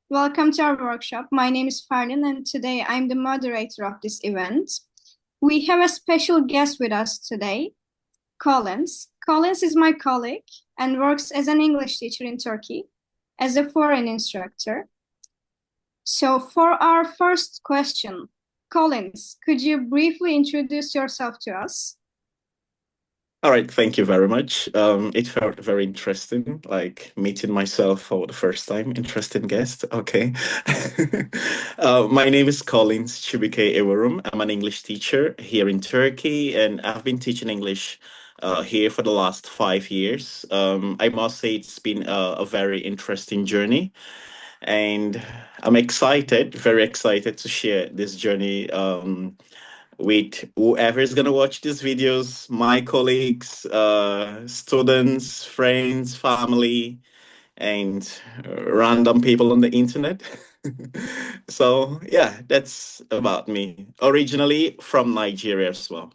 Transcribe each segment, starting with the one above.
Welcome to our workshop. My name is Ferdin, and today I'm the moderator of this event. We have a special guest with us today, Collins. Collins is my colleague and works as an English teacher in Turkey as a foreign instructor. So for our first question, Collins, could you briefly introduce yourself to us? All right, thank you very much. It felt very interesting, like meeting myself for the first time. Interesting guest. Okay. My name is Collins Chibuike. I'm an English teacher here in Turkey, and I've been teaching English here for the last 5 years. I must say it's been a very interesting journey, and I'm excited, very excited to share this journey with whoever is going to watch these videos, my colleagues, students, friends, family, and random people on the internet. So, yeah, that's about me. Originally from Nigeria as well.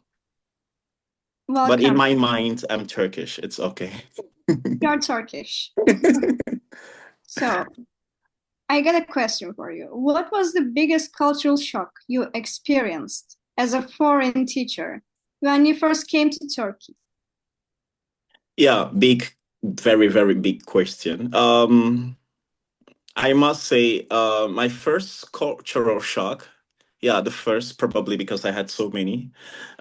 But in Welcome. my mind, I'm Turkish. It's okay. You're Turkish. So I got a question for you. What was the biggest cultural shock you experienced as a foreign teacher when you first came to Turkey? Yeah, big, very, very big question. I must say, my first cultural shock, yeah, the first probably because I had so many.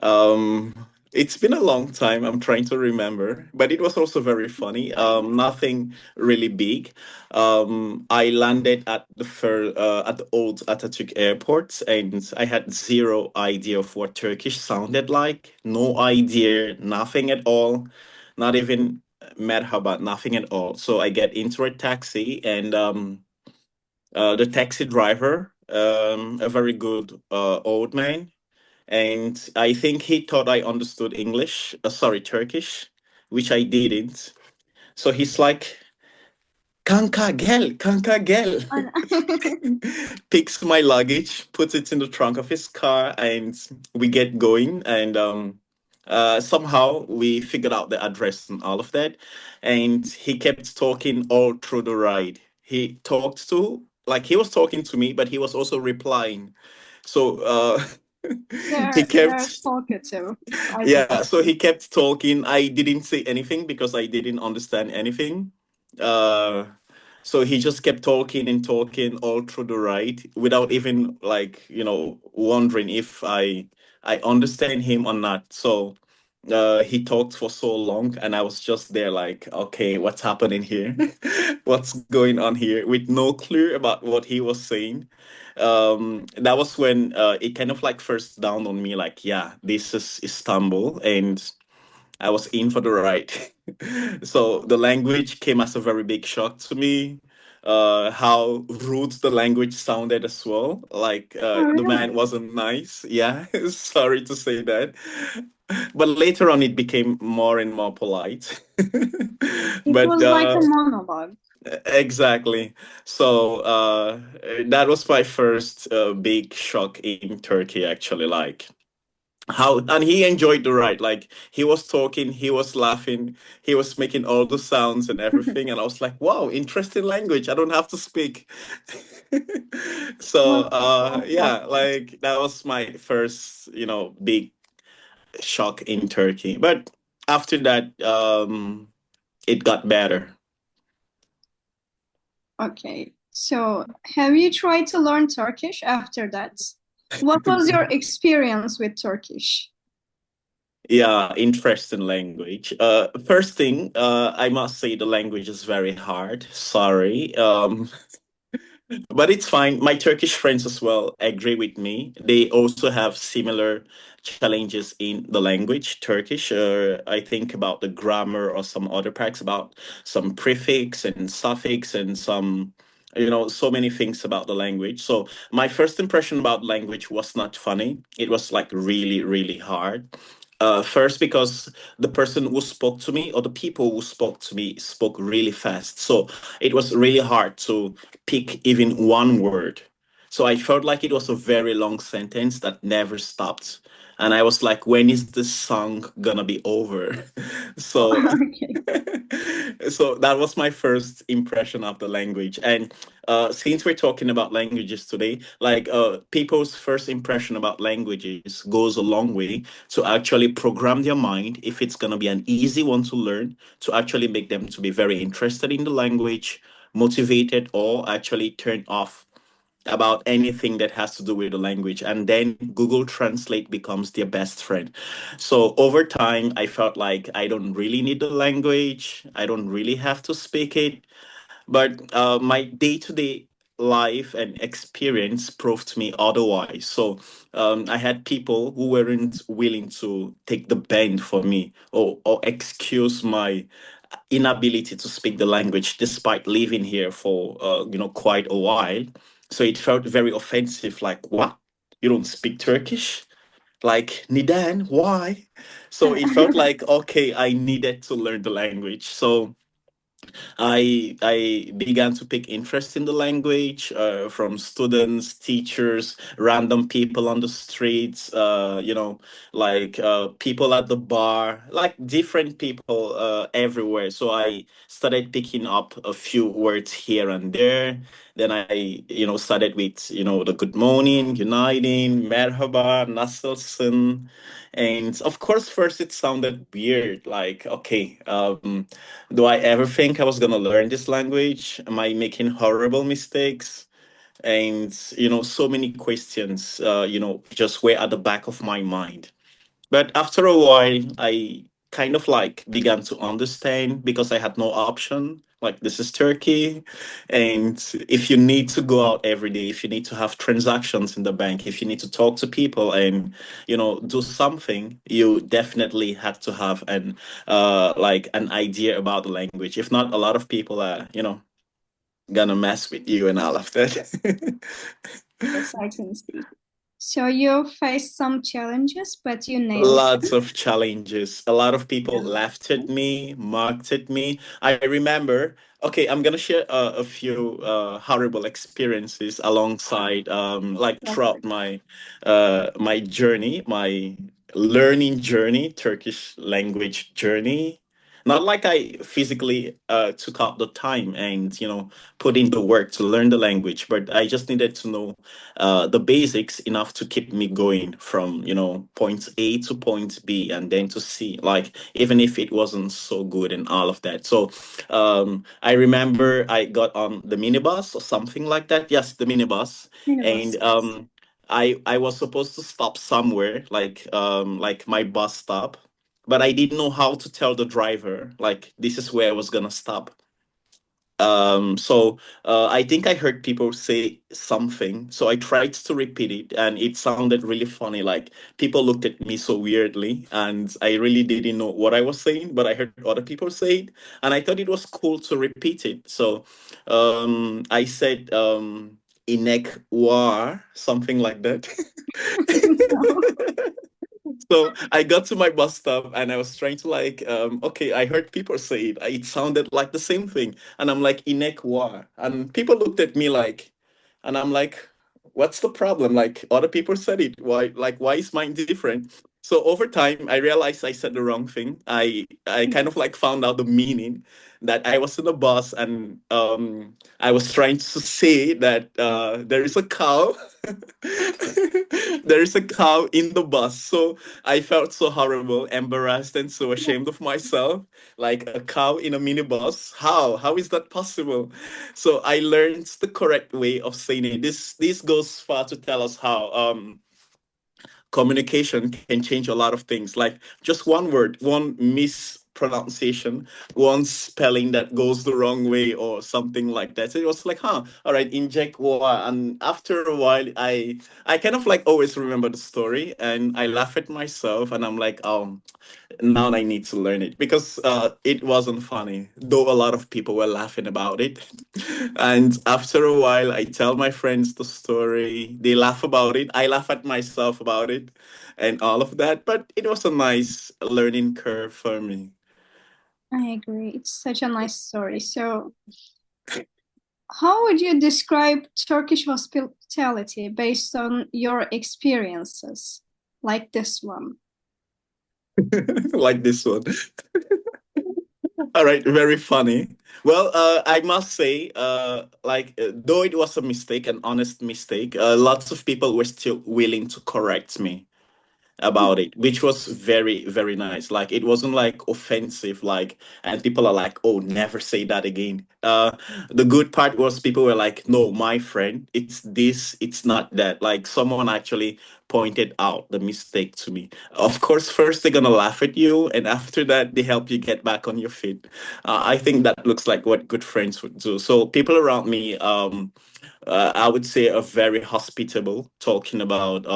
Um, it's been a long time. I'm trying to remember, but it was also very funny. Nothing really big. I landed at at the old Atatürk airport, and I had zero idea of what Turkish sounded like. No idea, nothing at all. Not even merhaba, nothing at all. So I get into a taxi, and the taxi driver, a very good old man, and I think he thought I understood English, sorry, Turkish, which I didn't. So he's like, kanka gel, picks my luggage, puts it in the trunk of his car, and we get going. And somehow we figured out the address and all of that. And he kept talking all through the ride. He was talking to me, but he was also replying. So he They're kept, talkative, I yeah, so suppose. he kept talking. I didn't say anything because I didn't understand anything. Uh, so he just kept talking and talking all through the ride without even like, wondering if I understand him or not. So he talked for so long and I was just there like, okay, what's happening here? What's going on here? With no clue about what he was saying. That was when it kind of like first dawned on me like, yeah, this is Istanbul and I was in for the ride. So the language came as a very big shock to me. How rude the language sounded as well. Like Oh, the man really? wasn't nice. Yeah, sorry to say that. But later on, it became more and more polite. It But was like a monologue. exactly. So that was my first big shock in Turkey, actually. Like how, and he enjoyed the ride. Like he was talking, he was laughing, he was making all the sounds and everything. And I was like, wow, interesting language. I don't have to speak. So Well, that's yeah, awesome. like that was my first, big shock in Turkey. But after that, it got better. Okay. So, have you tried to learn Turkish after that? What was your experience with Turkish? Yeah, interesting language. First thing, I must say the language is very hard. Sorry. But it's fine. My Turkish friends as well agree with me. They also have similar challenges in the language, Turkish. I think about the grammar or some other parts about some prefix and suffix and some, so many things about the language. So my first impression about language was not funny. It was like really, really hard. First, because the person who spoke to me or the people who spoke to me spoke really fast. So it was really hard to pick even one word. So I felt like it was a very long sentence that never stopped. And I was like, when is this song gonna be over? Oh, So okay. so that was my first impression of the language. And since we're talking about languages today, like people's first impression about languages goes a long way to actually program their mind if it's gonna be an easy one to learn, to actually make them to be very interested in the language, motivated, or actually turned off about anything that has to do with the language. And then Google Translate becomes their best friend. So over time, I felt like I don't really need the language, I don't really have to speak it. But my day to day life and experience proved to me otherwise. So I had people who weren't willing to take the bend for me, or excuse my inability to speak the language despite living here for quite a while. So it felt very offensive. Like, what? You don't speak Turkish? Like, Nidan, why? So it felt like, okay, I needed to learn the language. So I began to pick interest in the language from students, teachers, random people on the streets, like people at the bar, like different people everywhere. So I started picking up a few words here and there. Then I, started with, the good morning, uniting, merhaba, nasılsın. And of course, first it sounded weird, like, okay, do I ever think I was gonna learn this language? Am I making horrible mistakes? And so many questions, just were at the back of my mind. But after a while, I kind of like began to understand because I had no option. Like, this is Turkey. And if you need to go out every day, if you need to have transactions in the bank, if you need to talk to people and, do something, you definitely had to have like an idea about the language. If not, a lot of people are, gonna mess with you and all of that. Yes, I can see. So you faced some challenges, but you nailed Lots them. of challenges. A lot of people Yeah. laughed at me, mocked at me. I remember, okay, I'm gonna share a few horrible experiences alongside, like Go for throughout it. my journey, my learning journey, Turkish language journey. Not like I physically took out the time and put in the work to learn the language, but I just needed to know the basics enough to keep me going from point A to point B and then to C, like even if it wasn't so good and all of that. So I remember I got on the minibus or something like that. Yes, the minibus. Minibus, And yes. I was supposed to stop somewhere, like my bus stop, but I didn't know how to tell the driver like this is where I was gonna stop. So I think I heard people say something, so I tried to repeat it, and it sounded really funny. Like, people looked at me so weirdly, and I really didn't know what I was saying, but I heard other people say it, and I thought it was cool to repeat it. So I said, "Inek war," something like that. No. So I got to my bus stop and I was trying to like, okay, I heard people say it. It sounded like the same thing. And I'm like, Inek war. And people looked at me like, and I'm like, what's the problem? Like, other people said it. Why is mine different? So over time, I realized I said the wrong thing. I kind of like found out the meaning, that I was in the bus and I was trying to say that there is a cow. There is a cow in the bus. So I felt so horrible, embarrassed, and so ashamed of myself. Like, a cow in a minibus. How? How is that possible? So I learned the correct way of saying it. This goes far to tell us how communication can change a lot of things. Like, just one word, one mispronunciation, one spelling that goes the wrong way or something like that. So it was like, huh, all right, inject water. And after a while, I kind of like always remember the story and I laugh at myself and I'm like, now I need to learn it because it wasn't funny, though a lot of people were laughing about it. And after a while, I tell my friends the story. They laugh about it. I laugh at myself about it and all of that. But it was a nice learning curve for me. I agree. It's such a nice story. So How would you describe Turkish hospitality based on your experiences, like this one? Like this one. All right, very funny. Well, I must say, though it was a mistake, an honest mistake, lots of people were still willing to correct me about it, which was very, very nice. Like it wasn't like offensive, like, and people are like, oh, never say that again. The good part was people were like, no, my friend, it's this, it's not that. Like someone actually pointed out the mistake to me. Of course, first they're gonna laugh at you, and after that, they help you get back on your feet. I think that looks like what good friends would do. So people around me, I would say, are very hospitable, talking about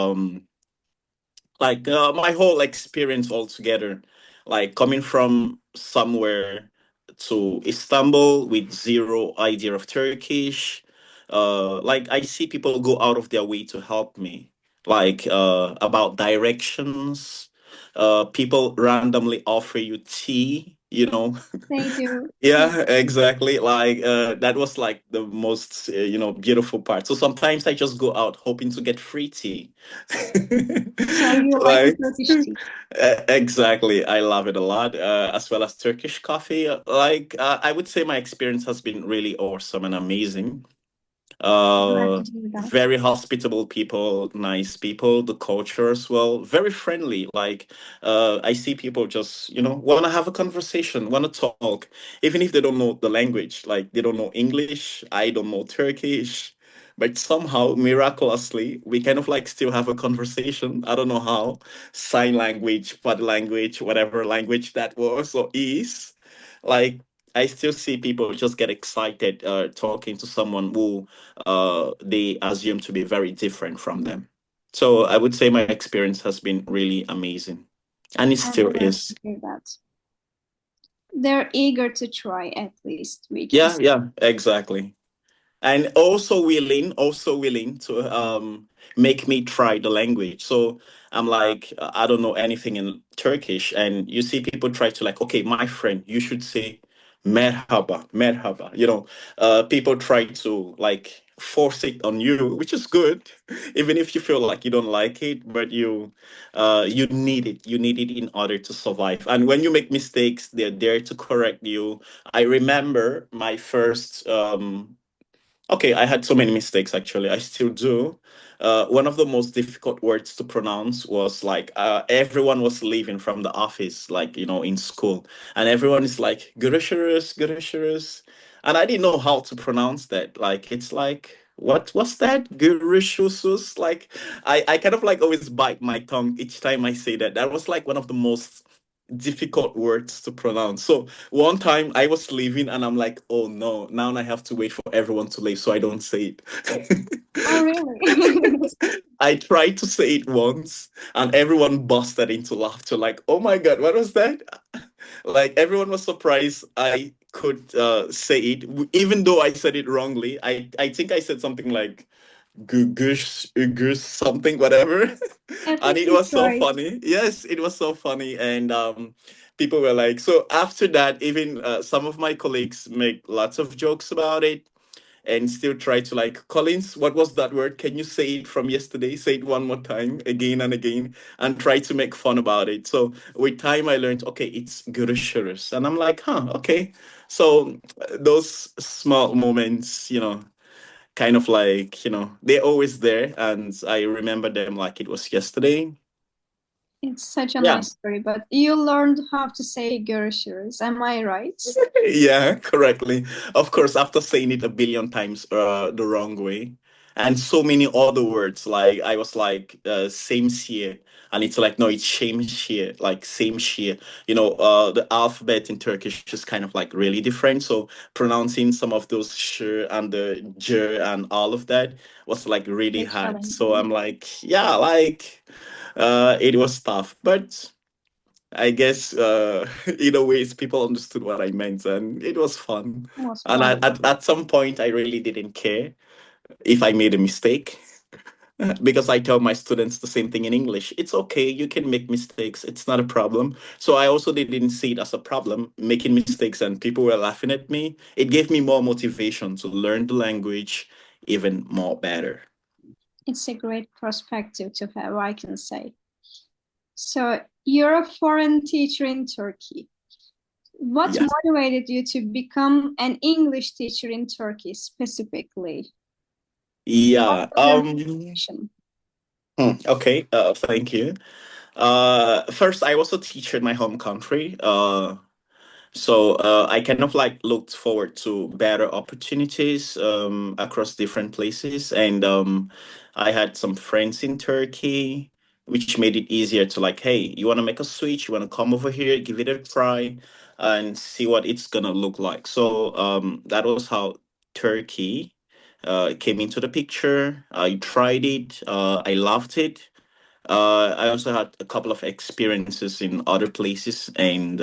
my whole experience altogether, like coming from somewhere to Istanbul with zero idea of Turkish. Like I see people go out of their way to help me, like about directions. People randomly offer you tea, you know. They do. Yeah. Yeah, exactly. Like that was like the most beautiful part. So sometimes I just go out hoping to get free tea. So you like the Like Turkish tea? exactly, I love it a lot. As well as Turkish coffee. I would say my experience has been really awesome and amazing. Glad uh to hear that. Very hospitable people, nice people, the culture as well, very friendly. Like I see people just want to have a conversation, want to talk, even if they don't know the language, like they don't know English, I don't know Turkish, but somehow miraculously we kind of like still have a conversation. I don't know how. Sign language, body language, whatever language that was or is, like I still see people just get excited talking to someone who they assume to be very different from them. So I would say my experience has been really amazing, and it I'm still glad is. to hear that. They're eager to try, at least we can Yeah, say. yeah, exactly. And also willing to make me try the language. So I'm like, I don't know anything in Turkish, and you see people try to like, okay, my friend, you should say merhaba, merhaba. People try to like force it on you, which is good, even if you feel like you don't like it, but you need it. You need it in order to survive. And when you make mistakes, they're there to correct you. I remember my first okay, I had so many mistakes actually. I still do. One of the most difficult words to pronounce was like everyone was leaving from the office, like in school, and everyone is like "görüşürüz, görüşürüz," and I didn't know how to pronounce that. Like it's like what's that? "Görüşürüz." Like I kind of like always bite my tongue each time I say that. That was like one of the most difficult words to pronounce. So one time I was leaving and I'm like, oh no, now I have to wait for everyone to leave so I don't say it. Oh, really? I tried to say it once and everyone busted into laughter, like, oh my God, what was that? Like everyone was surprised I could say it, even though I said it wrongly. I think I said something like Gugus, Ugus, something, whatever. At And least it you was so tried. funny. Yes, it was so funny. And people were like, so after that, even some of my colleagues make lots of jokes about it and still try to like, Collins, what was that word? Can you say it from yesterday? Say it one more time, again and again, and try to make fun about it. So with time, I learned, okay, it's görüşürüz. And I'm like, huh, okay. So those small moments, kind of like they're always there, and I remember them like it was yesterday. It's such a Yeah. nice story, but you learned how to say görüşürüz. Am I right? Yeah, correctly. Of course, after saying it a billion times the wrong way, and so many other words, like I was like same here, and it's like no, it's shame here, like same here. The alphabet in Turkish is kind of like really different, so pronouncing some of those sh and the j and all of that was like really Very hard. So challenging. I'm like, yeah, like it was tough, but I guess in a ways people understood what I meant, and it was fun. It was And fun. at some point, I really didn't care if I made a mistake. because I tell my students the same thing in English. It's okay, you can make mistakes. It's not a problem. So I also didn't see it as a problem, making mistakes, and people were laughing at me. It gave me more motivation to learn the language even more better. It's a great perspective to have, I can say. So you're a foreign teacher in Turkey. What Yes. motivated you to become an English teacher in Turkey specifically? What Yeah. was your motivation? Okay. Thank you. First, I was a teacher in my home country. So I kind of like looked forward to better opportunities across different places, and I had some friends in Turkey, which made it easier to like, hey, you want to make a switch? You want to come over here, give it a try, and see what it's gonna look like. So that was how Turkey came into the picture. I tried it. I loved it. I also had a couple of experiences in other places, and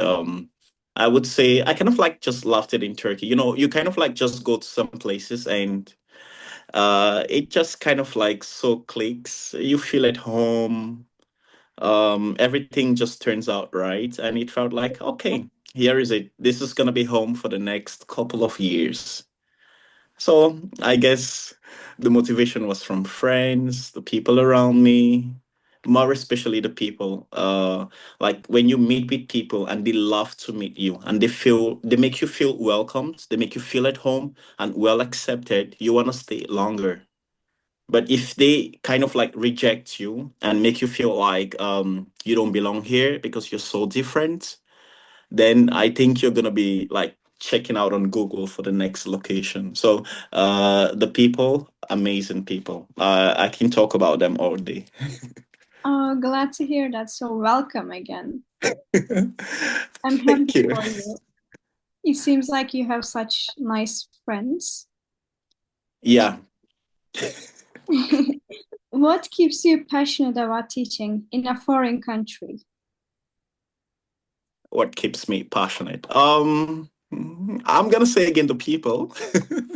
I would say I kind of like just loved it in Turkey. You know, you kind of like just go to some places and it just kind of like so clicks. You feel at home. Everything just turns out right, and it felt like, okay, here is it. This is gonna be home for the next couple of years. So I guess the motivation was from friends, the people around me, more especially the people. Like when you meet with people and they love to meet you and they make you feel welcomed, they make you feel at home and well accepted, you want to stay longer. But if they kind of like reject you and make you feel like you don't belong here because you're so different, then I think you're gonna be like checking out on Google for the next location. So the people, amazing people. I can talk about them all day. Oh, glad to hear that. So welcome again. I'm happy Thank you. for you. It seems like you have such nice friends. Yeah. What keeps you passionate about teaching in a foreign country? What keeps me passionate? I'm gonna say again the people.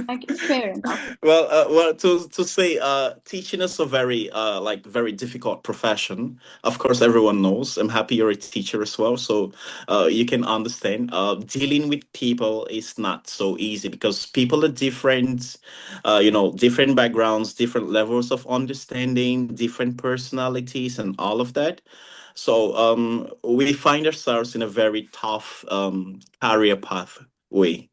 Like, fair enough. Well, to say, teaching is a very, like very difficult profession. Of course, everyone knows. I'm happy you're a teacher as well, so you can understand. Dealing with people is not so easy because people are different. You know, different backgrounds, different levels of understanding, different personalities, and all of that. So we find ourselves in a very tough career pathway.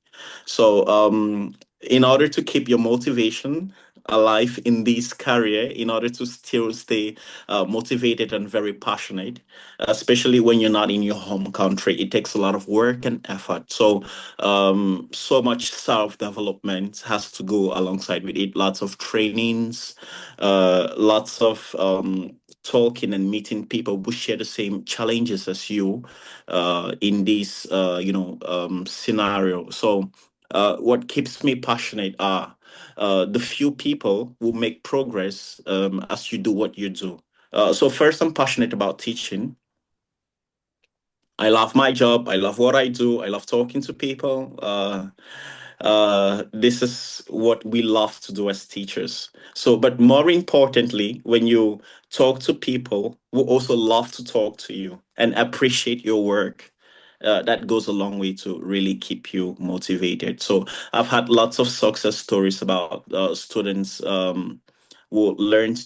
So in order to keep your motivation alive in this career, in order to still stay motivated and very passionate, especially when you're not in your home country, it takes a lot of work and effort. So so much self-development has to go alongside with it. Lots of trainings, lots of talking and meeting people who share the same challenges as you in this scenario. So what keeps me passionate are the few people who make progress as you do what you do. So first, I'm passionate about teaching. I love my job. I love what I do. I love talking to people. This is what we love to do as teachers. So, but more importantly, when you talk to people who also love to talk to you and appreciate your work, that goes a long way to really keep you motivated. So, I've had lots of success stories about students who learned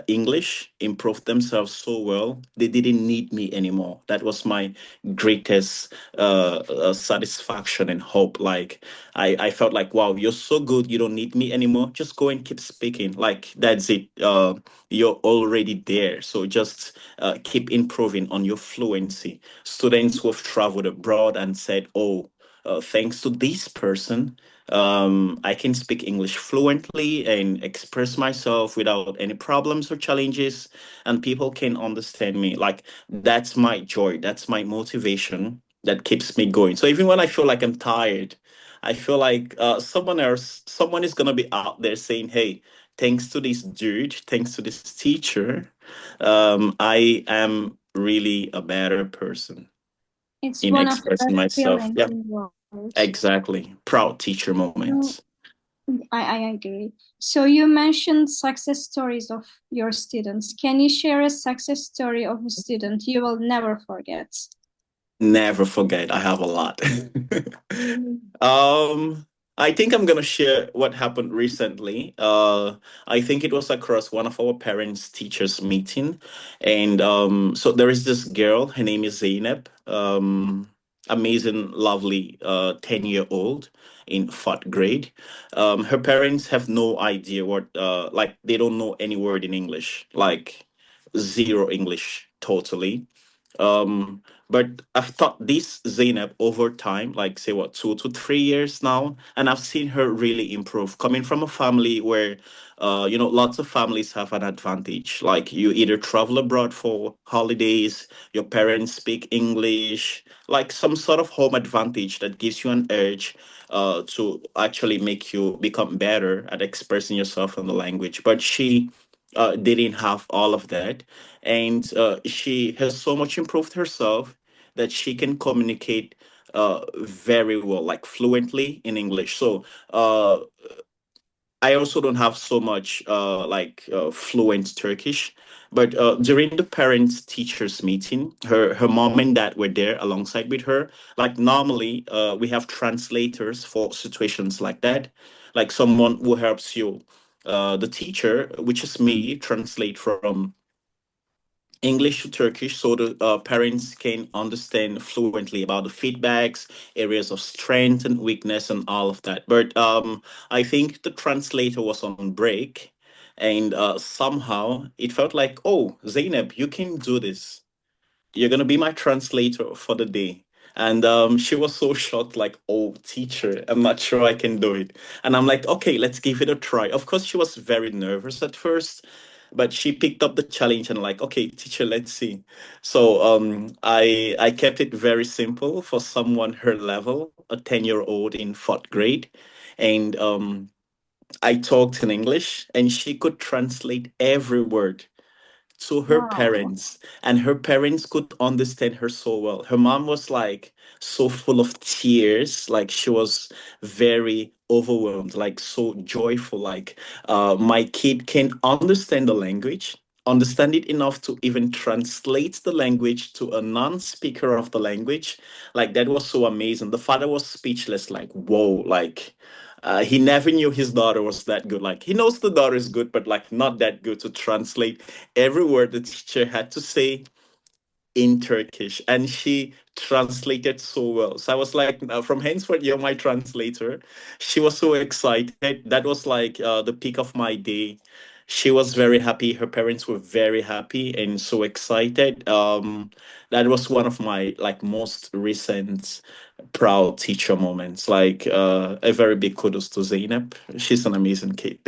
English, improved themselves so well, they didn't need me anymore. That was my greatest satisfaction and hope. Like I felt like, wow, you're so good, you don't need me anymore. Just go and keep speaking. Like that's it. You're already there. So just keep improving on your fluency. Students who have traveled abroad and said, oh, thanks to this person, I can speak English fluently and express myself without any problems or challenges, and people can understand me. Like that's my joy, that's my motivation that keeps me going. So even when I feel like I'm tired, I feel like someone is gonna be out there saying, "Hey, thanks to this dude, thanks to this teacher, I am really a better person It's in one of the expressing best myself." feelings Yeah, in the world. exactly. Proud teacher So moments. I agree. So you mentioned success stories of your students. Can you share a success story of a student you will never forget? Never forget. I have a lot. um, I think I'm gonna share what happened recently. I think it was across one of our parents' teachers meeting, and so there is this girl. Her name is Zainab. Amazing, lovely, 10-year-old in fourth grade. Her parents have no idea what, like, they don't know any word in English, like zero English, totally. Um, but I've taught this Zainab over time, like say what, 2 to 3 years now, and I've seen her really improve. Coming from a family where, lots of families have an advantage. Like you either travel abroad for holidays, your parents speak English, like some sort of home advantage that gives you an urge, to actually make you become better at expressing yourself in the language. But she, didn't have all of that, and she has so much improved herself that she can communicate very well, like fluently in English. So I also don't have so much fluent Turkish, but during the parents teachers meeting, her mom and dad were there alongside with her. Like normally, we have translators for situations like that, like someone who helps you. The teacher, which is me, translate from English to Turkish so the parents can understand fluently about the feedbacks, areas of strength and weakness, and all of that. But I think the translator was on break, and somehow it felt like, oh, Zainab, you can do this. You're gonna be my translator for the day. And she was so shocked, like, oh, teacher, I'm not sure I can do it. And I'm like, okay, let's give it a try. Of course, she was very nervous at first, but she picked up the challenge and like, okay, teacher, let's see. So I kept it very simple for someone her level, a 10-year-old in fourth grade. And I talked in English and she could translate every word to her Wow. parents, and her parents could understand her so well. Her mom was like so full of tears, like she was very overwhelmed, like so joyful, like my kid can understand the language, understand it enough to even translate the language to a non-speaker of the language. Like that was so amazing. The father was speechless, like whoa, like he never knew his daughter was that good. Like he knows the daughter is good, but like not that good to translate every word the teacher had to say in Turkish, and she translated so well. So I was like, from henceforth, you're my translator. She was so excited. That was like the peak of my day. She was very happy. Her parents were very happy and so excited. That was one of my like most recent proud teacher moments. Like a very big kudos to Zainab. She's an amazing kid.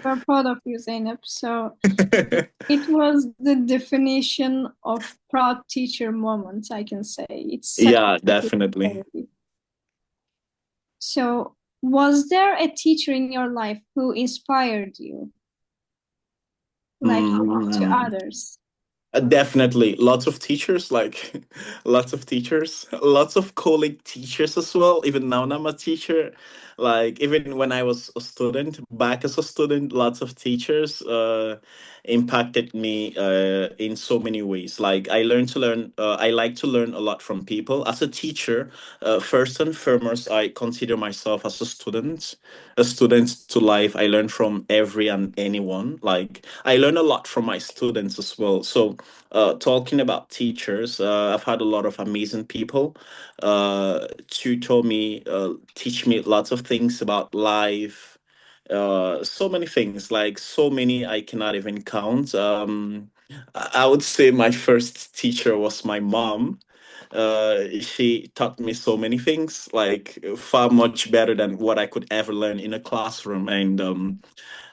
We're proud of you, Zainab. So it was the definition of proud teacher moment, I can say. It's such Yeah, a good definitely. story. So, was there a teacher in your life who inspired you, like to Mm. others? Definitely, lots of teachers, like lots of teachers, lots of colleague teachers as well. Even now, I'm a teacher. Like even when I was a student, back as a student, lots of teachers impacted me in so many ways. Like I learned to learn. I like to learn a lot from people. As a teacher, first and foremost, I consider myself as a student to life. I learn from every and anyone. Like I learn a lot from my students as well. So talking about teachers, I've had a lot of amazing people tutor me, teach me lots of things about life. So many things, like so many I cannot even count. I would say my first teacher was my mom. She taught me so many things, like far much better than what I could ever learn in a classroom. And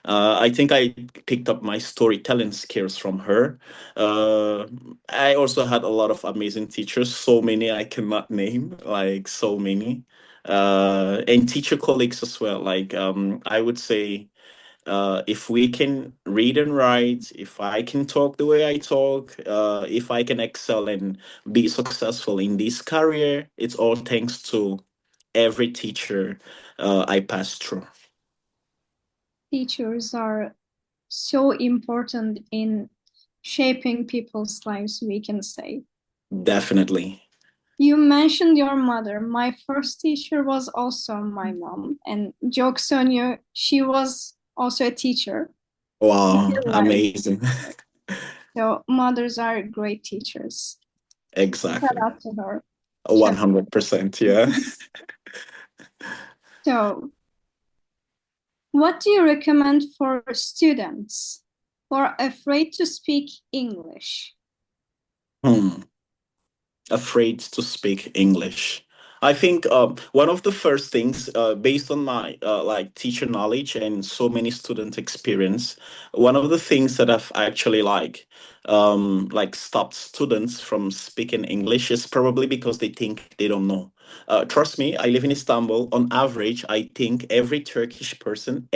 I think I picked up my storytelling skills from her. Uh, I also had a lot of amazing teachers, so many I cannot name, like so many. And teacher colleagues as well. Like I would say, if we can read and write, if I can talk the way I talk, if I can excel and be successful in this career, it's all thanks to every teacher I passed through. Teachers are so important in shaping people's lives, we can say. Definitely. You mentioned your mother. My first teacher was also my mom, and jokes on you, she was also a teacher in Wow, real life. amazing. So mothers are great teachers. Shout Exactly. out to her. Shout 100%, yeah. So, what do you recommend for students who are afraid to speak English? Hmm. Afraid to speak English. I think one of the first things, based on my like teacher knowledge and so many student experience, one of the things that I've actually like stopped students from speaking English is probably because they think they don't know. Trust me, I live in Istanbul. On average, I think every Turkish person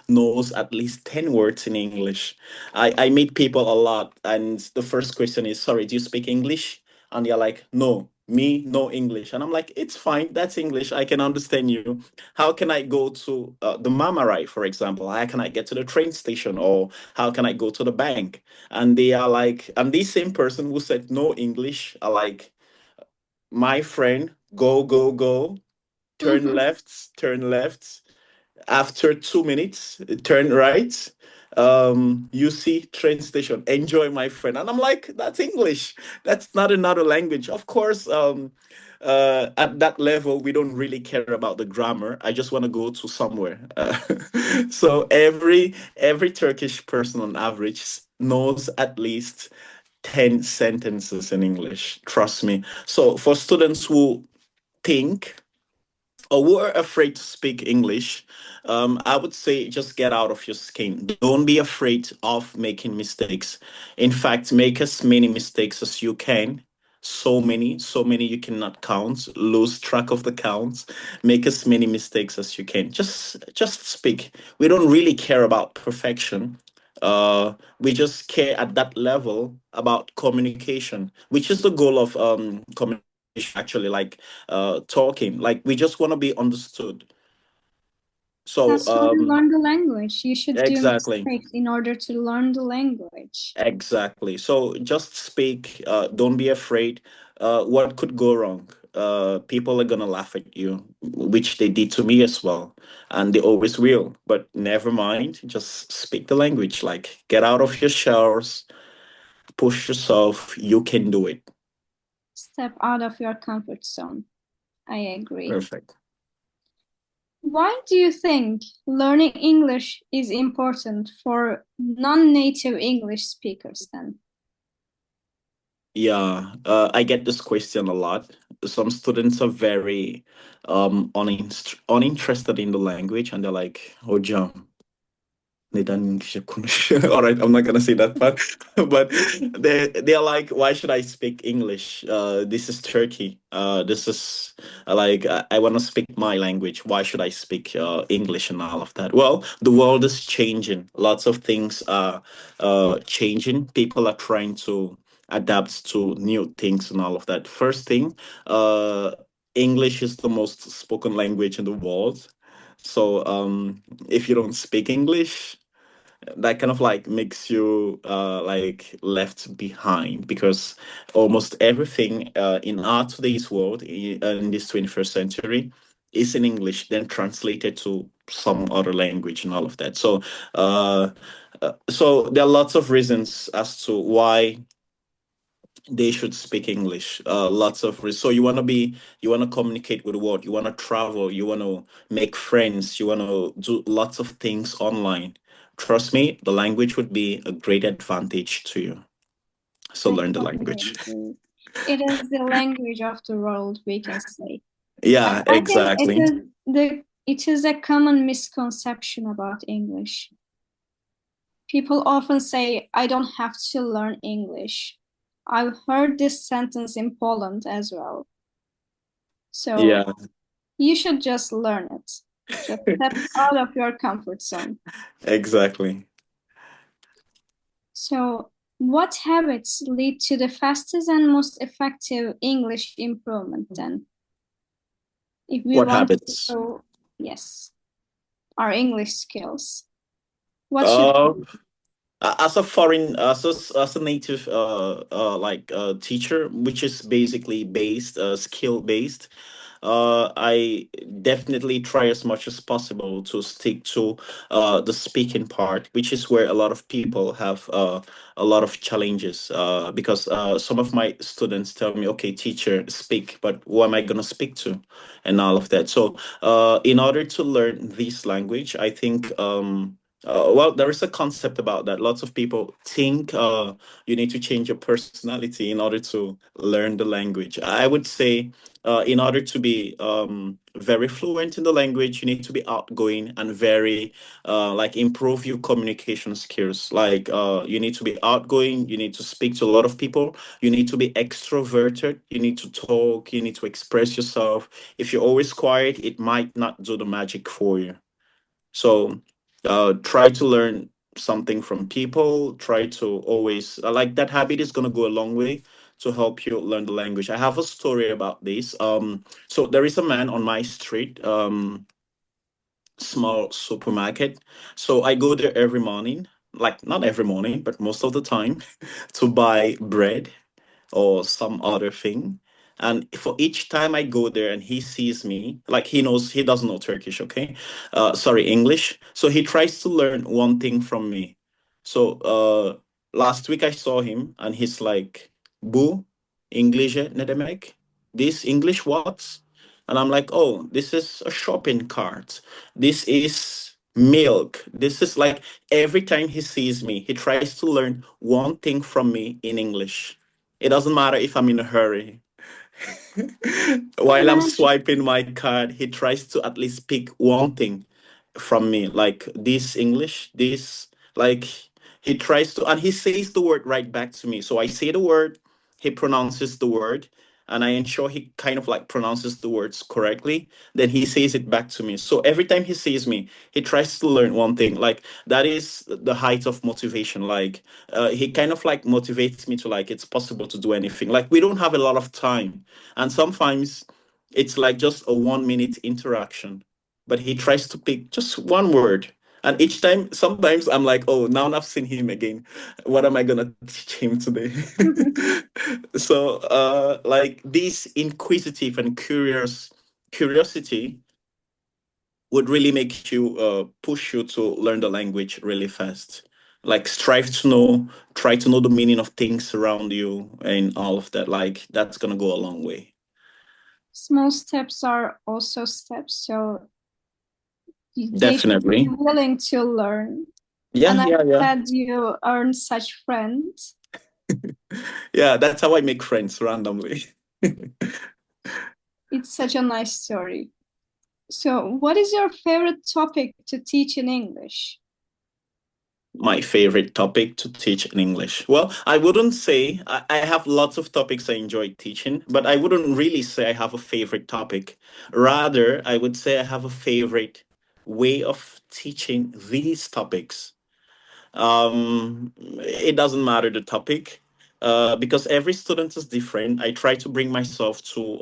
knows at least 10 words in English. I meet people a lot, and the first question is, sorry, do you speak English? And they're like, no, me, no English. And I'm like, it's fine. That's English. I can understand you. How can I go to the Mamarai, for example? How can I get to the train station? Or how can I go to the bank? And they are like, and this same person who said no English are like, my friend, go, go, go, turn left, after 2 minutes, turn right. You see train station. Enjoy, my friend. And I'm like, that's English. That's not another language. Of course, at that level, we don't really care about the grammar. I just want to go to somewhere. So every Turkish person on average knows at least 10 sentences in English. Trust me. So for students who think or who are afraid to speak English, I would say just get out of your skin. Don't be afraid of making mistakes. In fact, make as many mistakes as you can. So many you cannot count. Lose track of the counts. Make as many mistakes as you can. Just speak. We don't really care about perfection. We just care at that level about communication, which is the goal of communication actually, like talking, like we just want to be understood. So That's how you learn the language. You should do exactly, mistakes in order to learn the language. exactly, so just speak, don't be afraid. What could go wrong? People are gonna laugh at you, which they did to me as well, and they always will, but never mind, just speak the language, like get out of your shells, push yourself, you can do it. Step out of your comfort zone. I agree. Perfect. Why do you think learning English is important for non-native English speakers then? Yeah, I get this question a lot. Some students are very uninterested in the language, and they're like, "Hocam, neden İngilizce konuşuyor?" All right, I'm not gonna say that part, but they're like, "Why should I speak English? This is Turkey. This is like I want to speak my language. Why should I speak English and all of that?" Well, the world is changing. Lots of things are changing. People are trying to adapt to new things and all of that. First thing, uh, English is the most spoken language in the world. So if you don't speak English, that kind of like makes you like left behind, because almost everything in our today's world in this 21st century is in English, then translated to some other language and all of that. Uh, so there are lots of reasons as to why they should speak English. Lots of so you want to communicate with the world, you want to travel, you want to make friends, you want to do lots of things online. Trust me, the language would be a great advantage to you. So I learn the totally language. agree. It is the language of the world, we can say. Yeah, I think exactly. it is a common misconception about English. People often say, I don't have to learn English. I've heard this sentence in Poland as well. So Yeah, you should just learn it. Just step out of your comfort zone. exactly. So, what habits lead to the fastest and most effective English improvement then? if we What want habits? to, yes, our English skills? What should Uh, as a foreign, as a native, teacher, which is basically based, skill based. I definitely try as much as possible to stick to the speaking part, which is where a lot of people have a lot of challenges. Because some of my students tell me, "Okay, teacher, speak," but who am I gonna speak to, and all of that. So, in order to learn this language, I think. Well, there is a concept about that. Lots of people think you need to change your personality in order to learn the language. I would say in order to be very fluent in the language, you need to be outgoing and very improve your communication skills. You need to be outgoing. You need to speak to a lot of people. You need to be extroverted. You need to talk. You need to express yourself. If you're always quiet, it might not do the magic for you. So try to learn something from people. Try to always like that habit is gonna go a long way to help you learn the language. I have a story about this. So there is a man on my street, small supermarket. So I go there every morning, like not every morning, but most of the time, to buy bread or some other thing. And for each time I go there and he sees me, like he doesn't know Turkish, okay? Sorry, English. So he tries to learn one thing from me. So last week I saw him and he's like, Bu, English ne demek? This English what? And I'm like, oh, this is a shopping cart. This is milk. This is like every time he sees me, he tries to learn one thing from me in English. It doesn't matter if I'm in a hurry. While I'm swiping my card, he tries to at least pick one thing from me, like this English, this, like he tries to, and he says the word right back to me. So I say the word, he pronounces the word, and I ensure he kind of like pronounces the words correctly. Then he says it back to me. So every time he sees me, he tries to learn one thing. Like that is the height of motivation. Like he kind of like motivates me to like it's possible to do anything. Like we don't have a lot of time, and sometimes it's like just a 1 minute interaction, but he tries to pick just one word. And each time, sometimes I'm like, oh, now I've seen him again. What am I gonna teach him today? So, like this inquisitive and curiosity would really make you push you to learn the language really fast. Like strive to know, try to know the meaning of things around you and all of that. Like that's gonna go a long way. Small steps are also steps, so they should be Definitely. willing to learn. Yeah, And I'm yeah, yeah. glad you earned such friends. Yeah, that's how I make friends randomly. It's such a nice story. So, what is your favorite topic to teach in English? My favorite topic to teach in English. Well, I wouldn't say I have lots of topics I enjoy teaching, but I wouldn't really say I have a favorite topic. Rather, I would say I have a favorite way of teaching these topics. It doesn't matter the topic, because every student is different. I try to bring myself to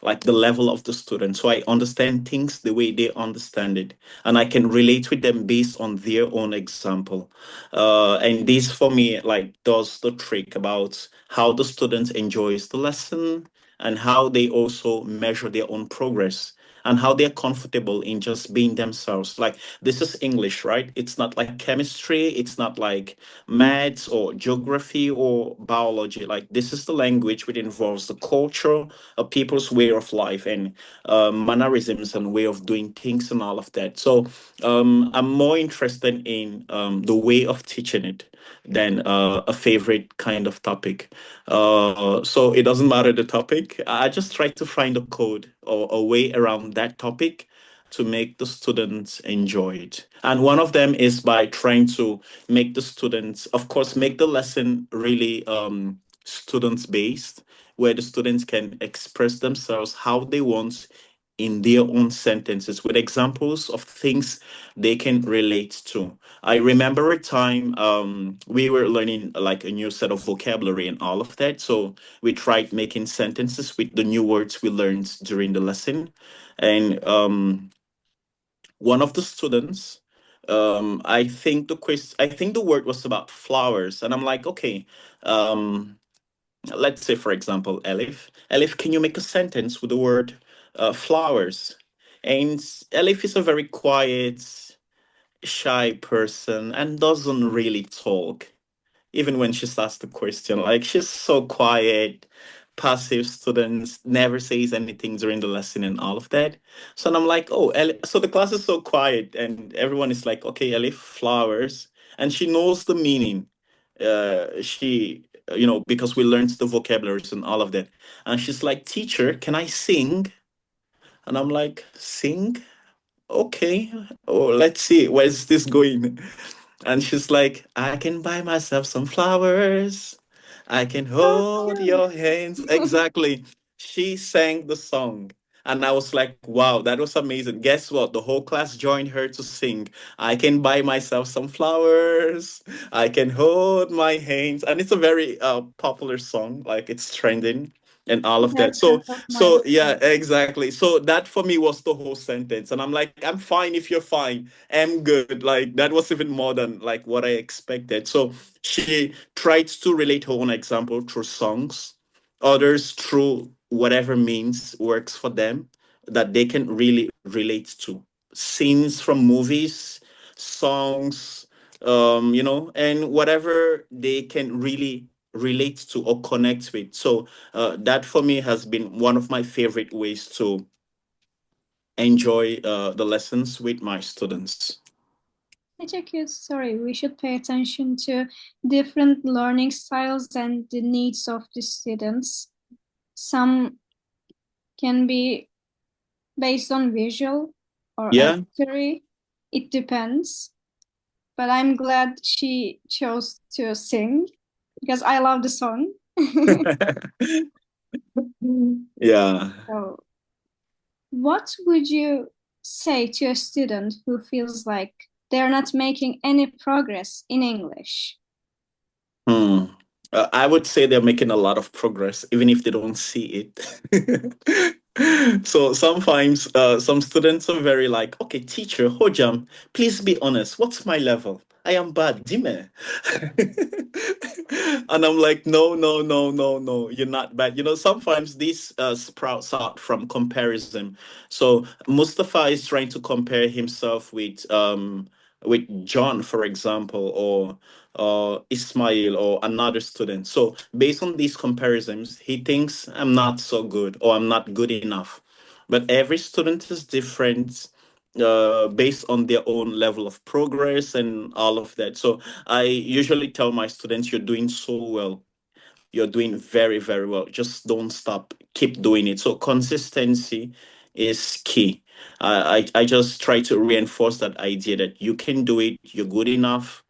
like the level of the student, so I understand things the way they understand it, and I can relate with them based on their own example. And this for me like does the trick about how the student enjoys the lesson and how they also measure their own progress and how they're comfortable in just being themselves. Like this is English, right? It's not like chemistry, it's not like maths or geography or biology. Like this is the language which involves the culture of people's way of life and mannerisms and way of doing things and all of that. So I'm more interested in the way of teaching it than a favorite kind of topic. So it doesn't matter the topic. I just try to find a code or a way around that topic to make the students enjoy it. And one of them is by trying to make the students, of course, make the lesson really students based, where the students can express themselves how they want in their own sentences with examples of things they can relate to. I remember a time we were learning like a new set of vocabulary and all of that. So we tried making sentences with the new words we learned during the lesson. And one of the students, I think the word was about flowers. And I'm like, okay, um, let's say, for example, Elif. Elif, can you make a sentence with the word flowers? And Elif is a very quiet, shy person and doesn't really talk even when she's asked the question. Like she's so quiet, passive students, never says anything during the lesson and all of that. So I'm like, oh, so the class is so quiet and everyone is like, okay, Elif, flowers. And she knows the meaning. Because we learned the vocabularies and all of that. And she's like, teacher, can I sing? And I'm like, sing? Okay. Oh, let's see. Where's this going? And she's like, I can buy myself some flowers. I can So hold cute. your hands. Exactly. She sang the song. And I was like, wow, that was amazing. Guess what? The whole class joined her to sing. I can buy myself some flowers. I can hold my hands. And it's a very popular song. Like it's trending and all of that. That's So end of my so yeah, lesson. exactly. So that for me was the whole sentence. And I'm like, I'm fine if you're fine. I'm good. Like that was even more than like what I expected. So she tried to relate her own example through songs, others through whatever means works for them that they can really relate to. Scenes from movies, songs, and whatever they can really relate to or connect with. So that for me has been one of my favorite ways to enjoy the lessons with my students. Such a cute story. We should pay attention to different learning styles and the needs of the students. Some can be based on visual or Yeah. auditory. It depends. But I'm glad she chose to sing because I love the song. Yeah. So, what would you say to a student who feels like they're not making any progress in English? Hmm. I would say they're making a lot of progress, even if they don't see it. So sometimes some students are very like, okay, teacher, hojam, please be honest. What's my level? I am bad, dime. And I'm like, no, no, no, no, no, you're not bad. Sometimes these sprouts out from comparison. So Mustafa is trying to compare himself with John, for example, or Ismail or another student. So based on these comparisons, he thinks I'm not so good or I'm not good enough. But every student is different based on their own level of progress and all of that. So I usually tell my students, you're doing so well. You're doing very, very well. Just don't stop. Keep doing it. So consistency is key. I just try to reinforce that idea that you can do it. You're good enough.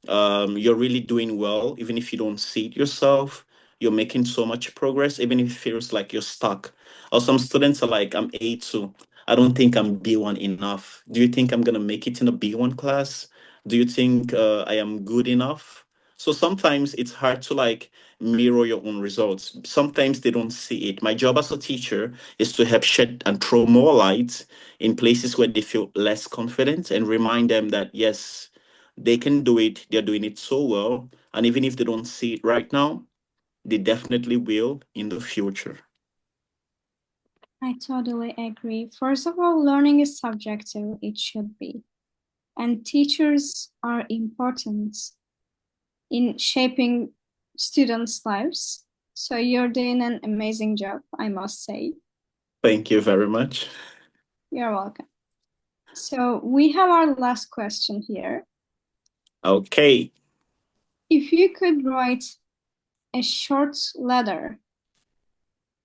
You're really doing well, even if you don't see it yourself. You're making so much progress, even if it feels like you're stuck. Or some students are like, I'm A2. I don't think I'm B1 enough. Do you think I'm gonna make it in a B1 class? Do you think I am good enough? So sometimes it's hard to like mirror your own results. Sometimes they don't see it. My job as a teacher is to help shed and throw more light in places where they feel less confident and remind them that yes, they can do it. They're doing it so well. And even if they don't see it right now, they definitely will in the future. I totally agree. First of all, learning is subjective, it should be. And teachers are important in shaping students' lives. So you're doing an amazing job, I must say. Thank you very much. You're welcome. So we have our last question here. Okay. If you could write a short letter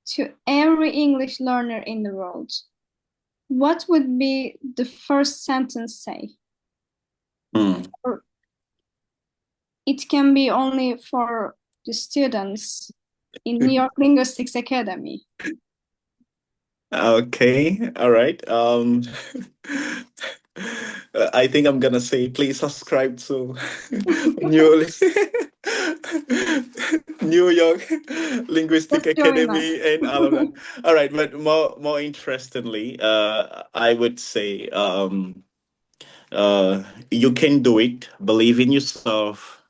to every English learner in the world, what would be the first sentence say? Hmm. Or it can be only for the students in York Linguistics Academy. Okay, all right. I think I'm gonna say please subscribe to New New York Linguistic Just join us. Academy and all of that. All right, but more interestingly, I would say you can do it. Believe in yourself.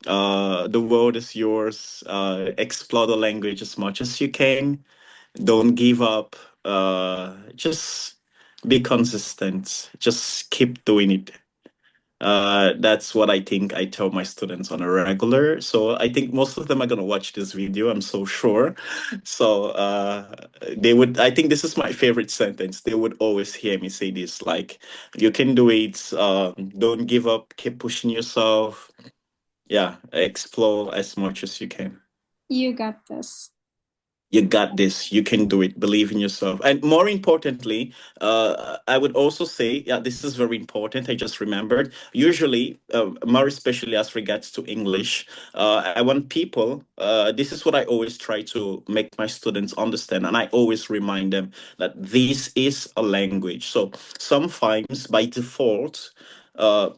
The world is yours. Explore the language as much as you can. Don't give up. Just be consistent. Just keep doing it. That's what I think I tell my students on a regular. So I think most of them are gonna watch this video, I'm so sure. So they would, I think this is my favorite sentence. They would always hear me say this, like, you can do it, don't give up, keep pushing yourself. Yeah, explore as much as you can. You got this. You got this. You can do it. Believe in yourself. And more importantly, I would also say, yeah, this is very important. I just remembered. Usually, more especially as regards to English, I want people. This is what I always try to make my students understand, and I always remind them that this is a language. So sometimes, by default,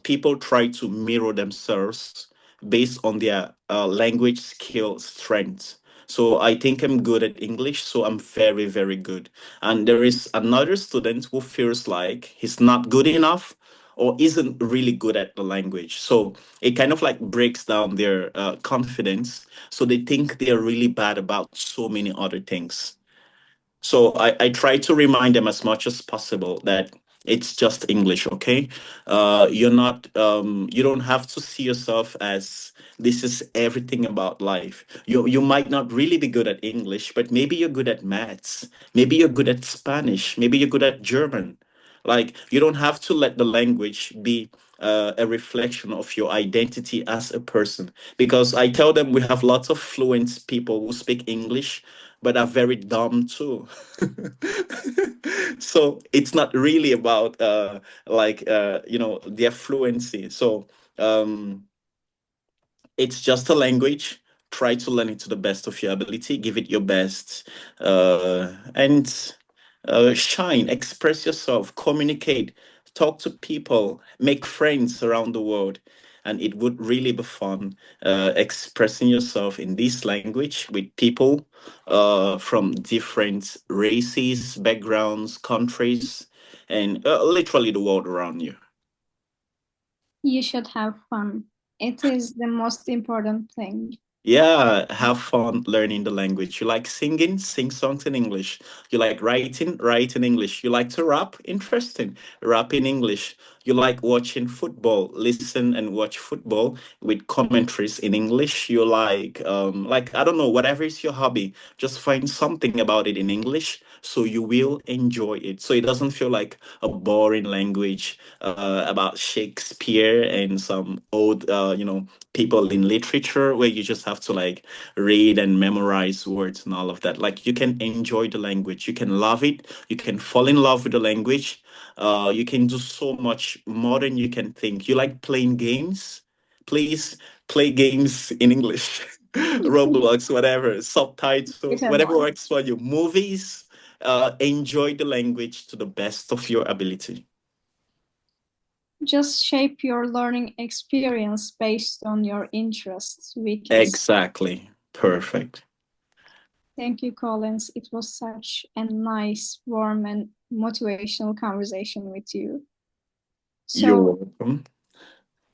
people try to mirror themselves based on their language skill strength. So I think I'm good at English, so I'm very, very good. And there is another student who feels like he's not good enough or isn't really good at the language. So it kind of like breaks down their confidence. So they think they're really bad about so many other things. So I try to remind them as much as possible that it's just English, okay? You don't have to see yourself as this is everything about life. You might not really be good at English, but maybe you're good at maths. Maybe you're good at Spanish. Maybe you're good at German. Like, you don't have to let the language be a reflection of your identity as a person. Because I tell them we have lots of fluent people who speak English, but are very dumb too. So it's not really about their fluency. So um it's just a language. Try to learn it to the best of your ability. Give it your best, and shine. Express yourself. Communicate. Talk to people. Make friends around the world. And it would really be fun expressing yourself in this language with people from different races, backgrounds, countries, and literally the world around you. You should have fun. It is the most important thing. Yeah, have fun learning the language. You like singing, sing songs in English. You like writing, write in English. You like to rap, interesting, rap in English. You like watching football, listen and watch football with commentaries in English. You like I don't know, whatever is your hobby, just find something about it in English so you will enjoy it. So it doesn't feel like a boring language about Shakespeare and some old, people in literature where you just have to like read and memorize words and all of that. Like, you can enjoy the language, you can love it, you can fall in love with the language. You can do so much more than you can think. You like playing games? Please play games in English. Roblox, whatever, subtitles, Little whatever more. works for you. Movies, enjoy the language to the best of your ability. Just shape your learning experience based on your interests, we can say. Exactly. Perfect. Thank you, Collins. It was such a nice, warm, and motivational conversation with you. You're So, welcome.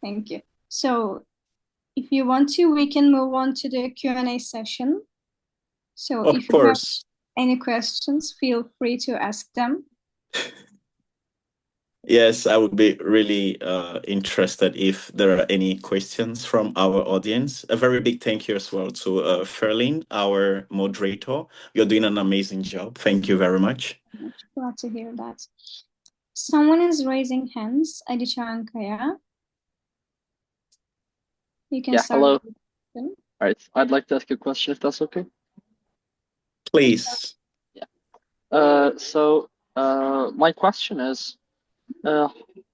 thank you. So, if you want to, we can move on to the Q&A session. So, Of if you have course. any questions, feel free to ask them. Yes, I would be really interested if there are any questions from our audience. A very big thank you as well to Ferlin, our moderator. You're doing an amazing job. Thank you very much. Glad to hear that. Someone is raising hands. Adi Chankaya. You can Yeah, start hello. with the question. All right, I'd like to ask a question if that's okay. Please. Yeah. My question is, uh,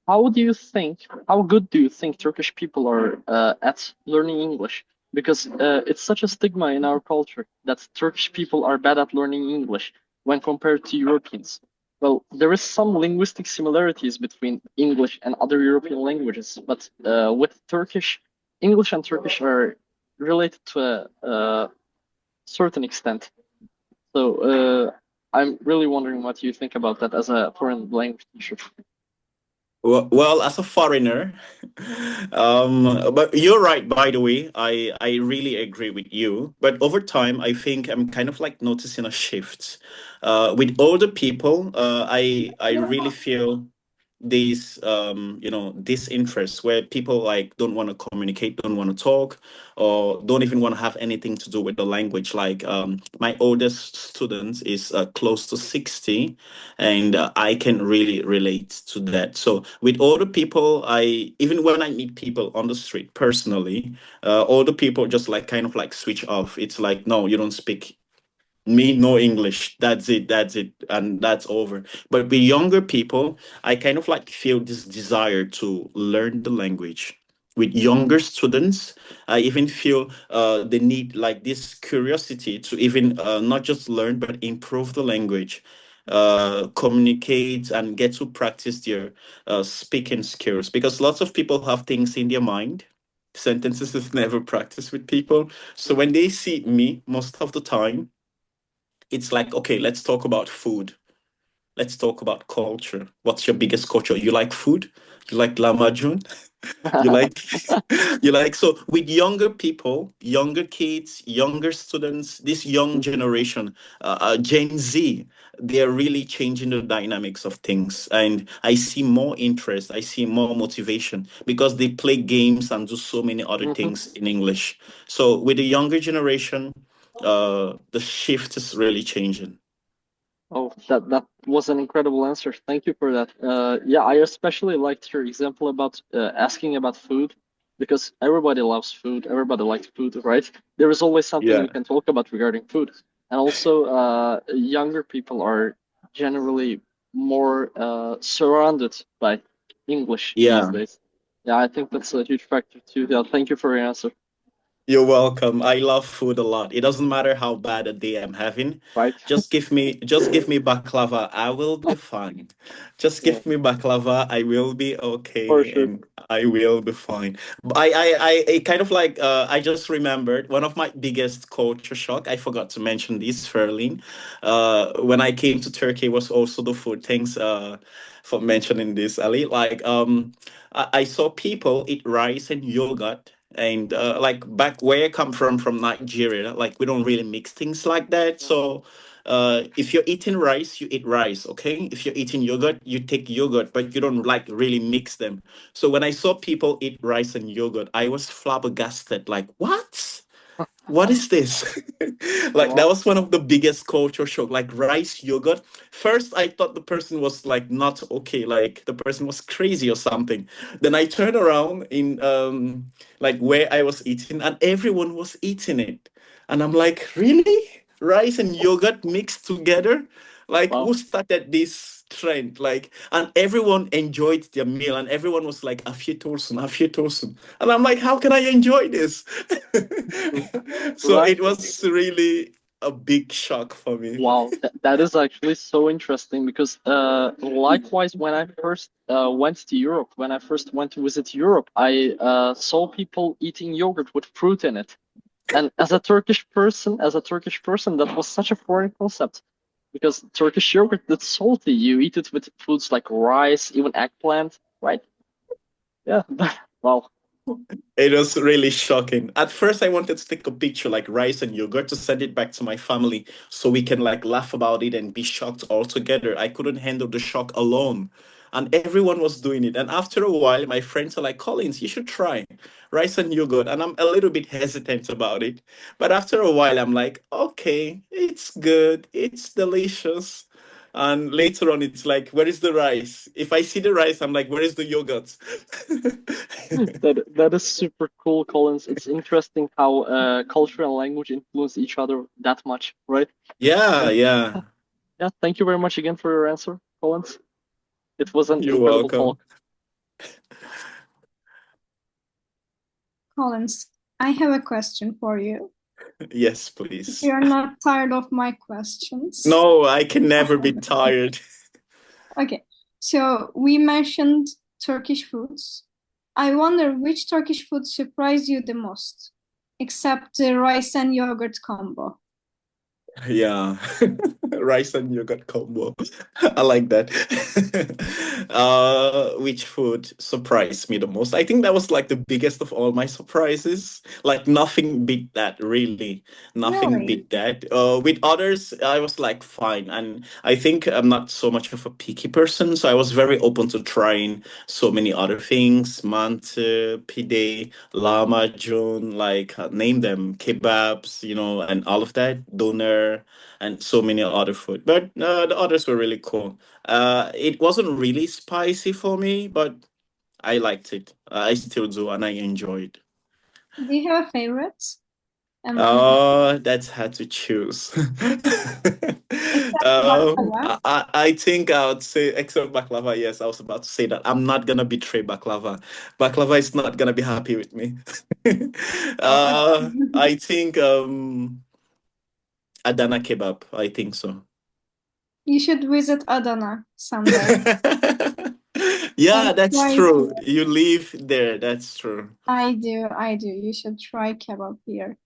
how good do you think Turkish people are at learning English? Because it's such a stigma in our culture that Turkish people are bad at learning English. when compared to Europeans? Well, there is some linguistic similarities between English and other European languages, but with Turkish, English and Turkish are related to a certain extent. So I'm really wondering what you think about that as a foreign language teacher. Well, as a foreigner, but you're right, by the way. I really agree with you. But over time, I think I'm kind of like noticing a shift. With older people, I really feel these disinterest where people like don't want to communicate, don't want to talk, or don't even want to have anything to do with the language. Like my oldest student is close to 60, and I can really relate to that. So with older people, I even when I meet people on the street personally, older people just like kind of like switch off. It's like, no, you don't speak me, no English. That's it, and that's over. But with younger people, I kind of like feel this desire to learn the language. With younger students, I even feel the need, like this curiosity to even not just learn but improve the language, communicate and get to practice their speaking skills. Because lots of people have things in their mind. Sentences is never practiced with people. So when they see me, most of the time it's like, okay, let's talk about food. Let's talk about culture. What's your biggest culture? You like food? You like lamajun? You like you like so with younger people, younger kids, younger students, this young generation, Gen Z, they're really changing the dynamics of things. And I see more interest, I see more motivation because they play games and do so many other things in English. So with the younger generation, the shift is really changing. Oh, that was an incredible answer. Thank you for that. Yeah, I especially liked your example about asking about food because everybody loves food. Everybody likes food, right? There is always something Yeah. we can talk about regarding food. And also, younger people are generally more surrounded by English these Yeah. days. Yeah, I think that's a huge factor too. Yeah, thank you for your answer. You're welcome. I love food a lot. It doesn't matter how bad a day I'm having. Right? Just give me baklava. I will be fine. Just Yeah, give me baklava. I will be for okay sure. and I will be fine. But I kind of like I just remembered one of my biggest culture shock. I forgot to mention this, Ferlin. When I came to Turkey was also the food. Thanks for mentioning this, Ali. Like I saw people eat rice and yogurt, and like back where I come from Nigeria, like we don't really mix things like that. So if you're eating rice, you eat rice, okay? If you're eating yogurt, you take yogurt, but you don't like really mix them. So when I saw people eat rice and yogurt, I was flabbergasted, like, what is this? Like that Wow. was one of the biggest culture shock. Like rice yogurt. First, I thought the person was like not okay, like the person was crazy or something. Then I turned around in like where I was eating, and everyone was eating it, and I'm like, really? Rice and yogurt mixed together? Like Wow. who started this trend? Like, and everyone enjoyed their meal, and everyone was like, a few tosun. And I'm like, how can I enjoy this? So Right. it was really a big shock for me. Wow, that is actually so interesting because likewise, when I first went to Europe, when I first went to visit Europe, I saw people eating yogurt with fruit in it. And as a Turkish person, that was such a foreign concept because Turkish yogurt that's salty. You eat it with foods like rice, even eggplant, right? Yeah. Wow. It was really shocking. At first, I wanted to take a picture like rice and yogurt to send it back to my family so we can like laugh about it and be shocked all together. I couldn't handle the shock alone. And everyone was doing it. And after a while, my friends are like, Collins, you should try rice and yogurt. And I'm a little bit hesitant about it. But after a while, I'm like, okay, it's good. It's delicious. And later on, it's like, where is the rice? If I see the rice, I'm like, where is the yogurt? That is super cool, Collins. It's interesting how culture and language influence each other that much, right? Yeah, And yeah. yeah, thank you very much again for your answer, Collins. It was an You're incredible welcome. talk. Collins, I have a question for you. Yes, If please. you're not tired of my questions. No, I can never be tired. Okay, so we mentioned Turkish foods. I wonder which Turkish food surprised you the most, except the rice and yogurt combo. Yeah, rice and yogurt combo. I like that. Which food surprised me the most? I think that was like the biggest of all my surprises. Like nothing beat that, really. Nothing Really? beat that. With others, I was like fine, and I think I'm not so much of a picky person, so I was very open to trying so many other things. Mante, pide, lahmacun, like name them, kebabs, and all of that, doner, and so many other food. But the others were really cool. It wasn't really spicy for me, but I liked it. I still do, and I enjoyed. Do you have a favorite among That's hard to choose. except baklava? I think I would say except baklava. Yes, I was about to say that. I'm not gonna betray baklava. Baklava is not gonna be happy with me. Oh, I think Adana kebab. I think so. you should visit Adana someday. Yeah, And that's try true. here. You live there. That's true. I do, I do. You should try kebab here.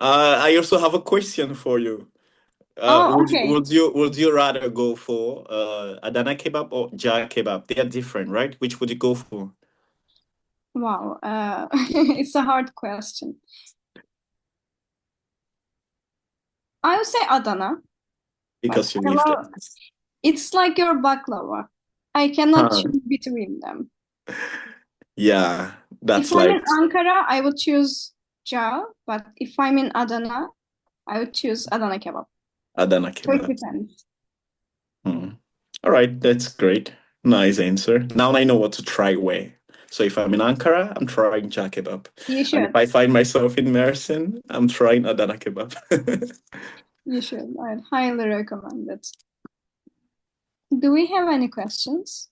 I also have a question for you. Oh, Would okay. would you rather go for Adana kebab or jar kebab? They are different, right? Which would you go for? Wow. It's a hard question. I would say Adana, but Because you I live there. love it's like your baklava. I cannot Huh. choose between them. Yeah, If that's I'm like in Ankara, I would choose Jal, but if I'm in Adana, I would choose Adana kebab. Adana So it kebab. depends. Hmm. All right, that's great. Nice answer. Now I know what to try where. So if I'm in Ankara, I'm trying jar kebab. You And if should. I find myself in Mersin, I'm trying Adana kebab. You should. I'd highly recommend it. Do we have any questions?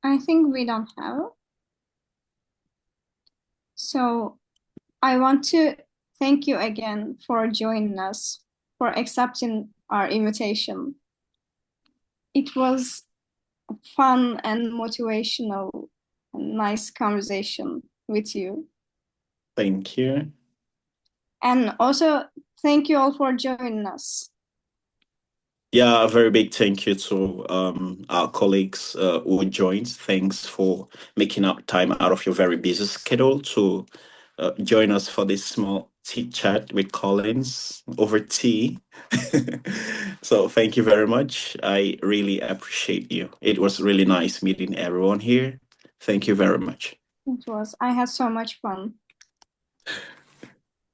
I think we don't have. So I want to thank you again for joining us, for accepting our invitation. It was a fun and motivational and nice conversation with you. Thank you. And also, thank you all for joining us. Yeah, a very big thank you to our colleagues who joined. Thanks for making up time out of your very busy schedule to join us for this small tea chat with Collins over tea. So thank you very much. I really appreciate you. It was really nice meeting everyone here. Thank you very much. It was. I had so much fun.